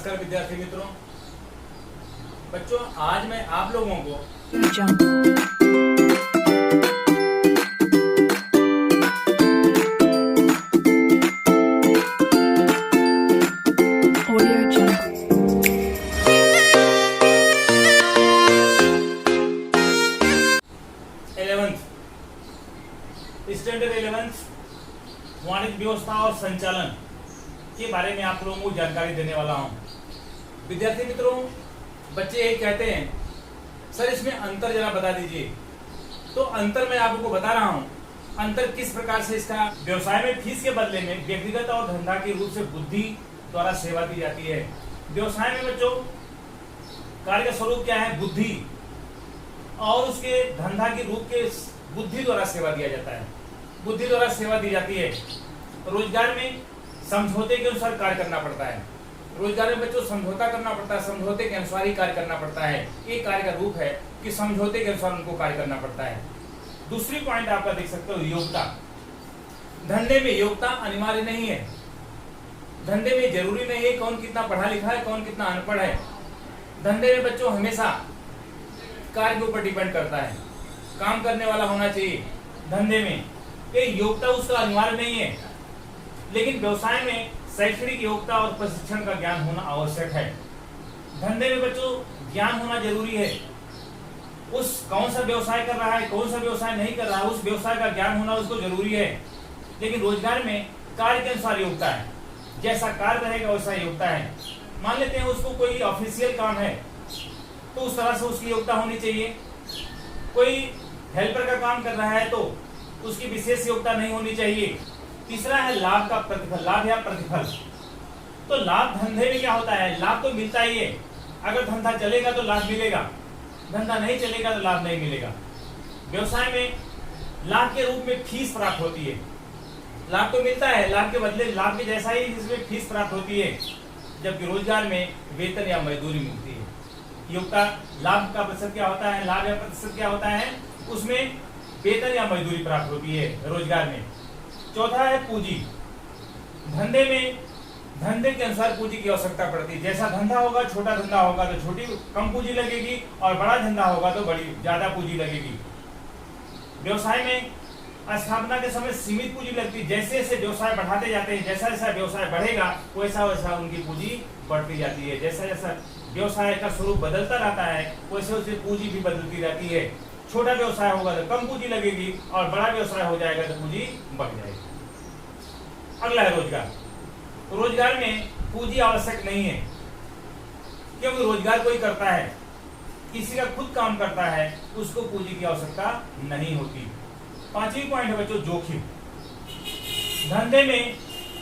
नमस्कार विद्यार्थी मित्रों। बच्चों, आज मैं आप लोगों को स्टैंडर्ड 11 वाणिज्य व्यवस्था और संचालन के बारे में आप लोगों को जानकारी देने वाला हूं। विद्यार्थी मित्रों, बच्चे ये कहते हैं सर इसमें अंतर जरा बता दीजिए। तो अंतर मैं आपको बता रहा हूं। अंतर किस प्रकार से इसका व्यवसाय में फीस के बदले में व्यक्तिगत और धंधा के रूप से बुद्धि द्वारा सेवा दी जाती है। व्यवसाय में बच्चों कार्य का स्वरूप क्या है? बुद्धि, और उसके धंधा के रूप के बुद्धि द्वारा सेवा दिया जाता है। बुद्धि द्वारा सेवा दी जाती है। रोजगार में समझौते के अनुसार कार्य करना पड़ता है। रोजगार में बच्चों समझौता करना पड़ता है, समझौते के अनुसार ही कार्य करना पड़ता है। एक कार्य का रूप है कि समझौते के अनुसार उनको कार्य करना पड़ता है। दूसरी पॉइंट आपका देख सकते हो, योग्यता। धंधे में योग्यता अनिवार्य नहीं है। धंधे में जरूरी नहीं है कौन कितना पढ़ा लिखा है, कौन कितना अनपढ़ है। धंधे में बच्चों हमेशा कार्य के ऊपर डिपेंड करता है, काम करने वाला होना चाहिए। धंधे में ये योग्यता उसका अनिवार्य नहीं है, लेकिन व्यवसाय में शैक्षणिक योग्यता और प्रशिक्षण का ज्ञान होना आवश्यक है। धंधे में बच्चों ज्ञान होना जरूरी है। उस कौन सा व्यवसाय कर रहा है, कौन सा व्यवसाय नहीं कर रहा है, उस व्यवसाय का ज्ञान होना उसको जरूरी है। लेकिन रोजगार में कार्य के अनुसार योग्यता है। जैसा कार्य रहेगा वैसा योग्यता है। मान लेते हैं उसको कोई ऑफिशियल काम है तो उस तरह से उसकी योग्यता होनी चाहिए। कोई हेल्पर का काम कर रहा है तो उसकी विशेष योग्यता नहीं होनी चाहिए। तीसरा है लाभ का प्रतिफल, लाभ या प्रतिफल। तो लाभ धंधे में क्या होता है? लाभ तो मिलता ही है। अगर धंधा चलेगा तो लाभ मिलेगा, धंधा नहीं चलेगा तो लाभ नहीं मिलेगा। व्यवसाय में लाभ के रूप में फीस प्राप्त होती है। लाभ तो मिलता है, लाभ के बदले लाभ के जैसा ही इसमें फीस प्राप्त होती है। जबकि रोजगार में वेतन या मजदूरी मिलती है। योग्यता लाभ का प्रतिशत क्या होता है, लाभ या प्रतिशत क्या होता है, उसमें वेतन या मजदूरी प्राप्त होती है रोजगार में। चौथा है पूंजी। धंधे में धंधे के अनुसार पूंजी की आवश्यकता पड़ती है। जैसा धंधा होगा, छोटा धंधा होगा तो छोटी कम पूंजी लगेगी, और बड़ा धंधा होगा तो बड़ी ज्यादा पूंजी लगेगी। व्यवसाय में स्थापना के समय सीमित पूंजी लगती है। जैसे जैसे व्यवसाय बढ़ाते जाते हैं, जैसा जैसा व्यवसाय बढ़ेगा वैसा वैसा उनकी पूंजी बढ़ती जाती है। जैसा जैसा व्यवसाय का स्वरूप बदलता रहता है वैसे वैसे पूंजी भी बदलती रहती है। छोटा व्यवसाय होगा तो कम पूंजी लगेगी, और बड़ा व्यवसाय हो जाएगा तो पूंजी बढ़ जाएगी। अगला है रोजगार। रोजगार में पूंजी आवश्यक नहीं है, क्योंकि रोजगार कोई करता है, किसी का खुद काम करता है, उसको पूंजी की आवश्यकता नहीं होती। पांचवी पॉइंट है बच्चों, जोखिम। धंधे में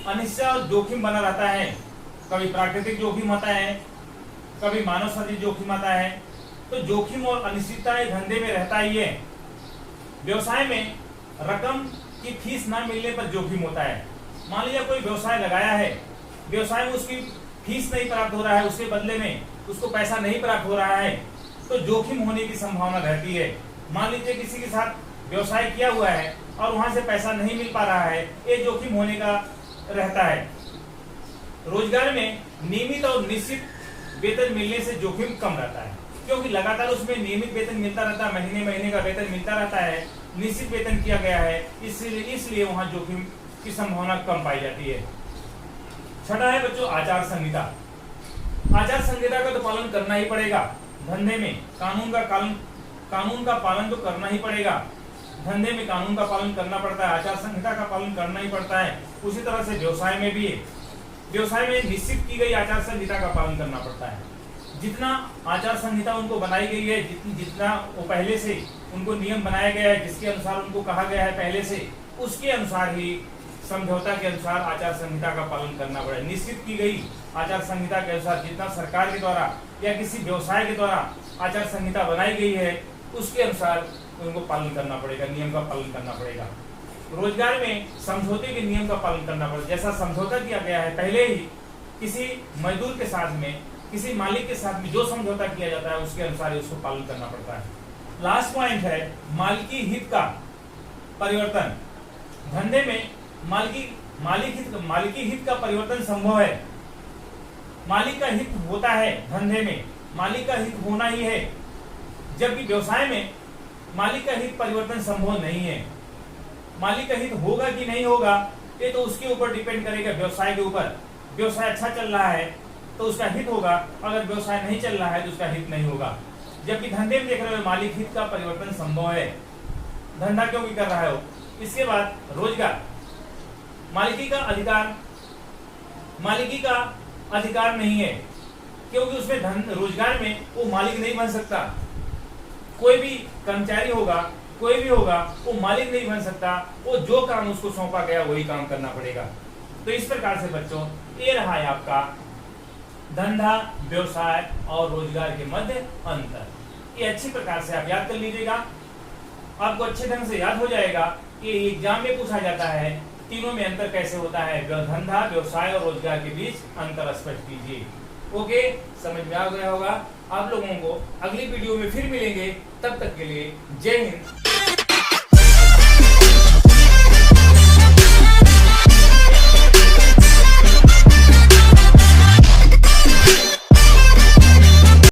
अनिश्चित और जोखिम बना रहता है। कभी प्राकृतिक जोखिम आता है, कभी मानव सृजित जोखिम आता है। तो जोखिम और अनिश्चितता धंधे में रहता ही है। व्यवसाय में रकम की फीस ना मिलने पर जोखिम होता है। मान लीजिए कोई व्यवसाय लगाया है, व्यवसाय में उसकी फीस नहीं प्राप्त हो रहा है, उसके बदले में उसको पैसा नहीं प्राप्त हो रहा है, तो जोखिम होने की संभावना रहती है। मान लीजिए किसी के साथ व्यवसाय किया हुआ है और वहां से पैसा नहीं मिल पा रहा है, ये जोखिम होने का रहता है। रोजगार में नियमित और निश्चित वेतन मिलने से जोखिम कम रहता है, क्योंकि लगातार उसमें नियमित वेतन मिलता रहता है, महीने महीने का वेतन मिलता रहता है, निश्चित वेतन किया गया है, इसलिए वहां जोखिम की संभावना कम पाई जाती है। छठा है बच्चों, आचार संहिता। आचार संहिता का तो पालन करना ही पड़ेगा। धंधे में कानून का पालन तो करना ही पड़ेगा। धंधे में कानून का पालन करना पड़ता है, आचार संहिता का पालन करना ही पड़ता है। उसी तरह से व्यवसाय में भी है। व्यवसाय में निश्चित की गई आचार संहिता का पालन करना पड़ता है। जितना आचार संहिता उनको बनाई गई है, जितना वो पहले से उनको नियम बनाया गया है, जिसके अनुसार उनको कहा गया है पहले से, उसके अनुसार ही समझौता के अनुसार आचार संहिता का पालन करना पड़ेगा। निश्चित की गई आचार संहिता के अनुसार जितना सरकार के द्वारा या किसी व्यवसाय के द्वारा आचार संहिता बनाई गई है, उसके अनुसार उनको पालन करना पड़ेगा, नियम का पालन करना पड़ेगा। रोजगार में समझौते के नियम का पालन करना पड़ेगा। जैसा समझौता किया गया है पहले ही, किसी मजदूर के साथ में, किसी मालिक के साथ में जो समझौता किया जाता है उसके अनुसार ही उसको पालन करना पड़ता है। लास्ट पॉइंट है मालिकी हित का परिवर्तन। धंधे में मालिकी हित का परिवर्तन संभव है। मालिक का हित होता है, धंधे में मालिक का हित होना ही है, जबकि व्यवसाय में मालिक का हित परिवर्तन संभव नहीं है। मालिक का हित होगा कि नहीं होगा ये तो उसके ऊपर डिपेंड करेगा, व्यवसाय के ऊपर। व्यवसाय अच्छा चल रहा है तो उसका हित होगा, अगर व्यवसाय नहीं चल रहा है तो उसका हित नहीं होगा। जबकि धंधे में देख रहे हो मालिक हित का परिवर्तन संभव है, धंधा क्योंकि कर रहा है वो। इसके बाद रोजगार, मालिकी का अधिकार नहीं है, क्योंकि उसमें रोजगार में वो मालिक नहीं बन सकता। कोई भी कर्मचारी होगा, कोई भी होगा, वो मालिक नहीं बन सकता, वो जो काम उसको सौंपा गया वही काम करना पड़ेगा। तो इस प्रकार से बच्चों ये रहा है आपका धंधा, व्यवसाय और रोजगार के मध्य अंतर। ये अच्छी प्रकार से आप याद कर लीजिएगा, आपको अच्छे ढंग से याद हो जाएगा कि एग्जाम में पूछा जाता है तीनों में अंतर कैसे होता है, धंधा, व्यवसाय और रोजगार के बीच अंतर स्पष्ट कीजिए। ओके, समझ में आ गया होगा। आप लोगों को अगली वीडियो में फिर मिलेंगे, तब तक के लिए जय हिंद।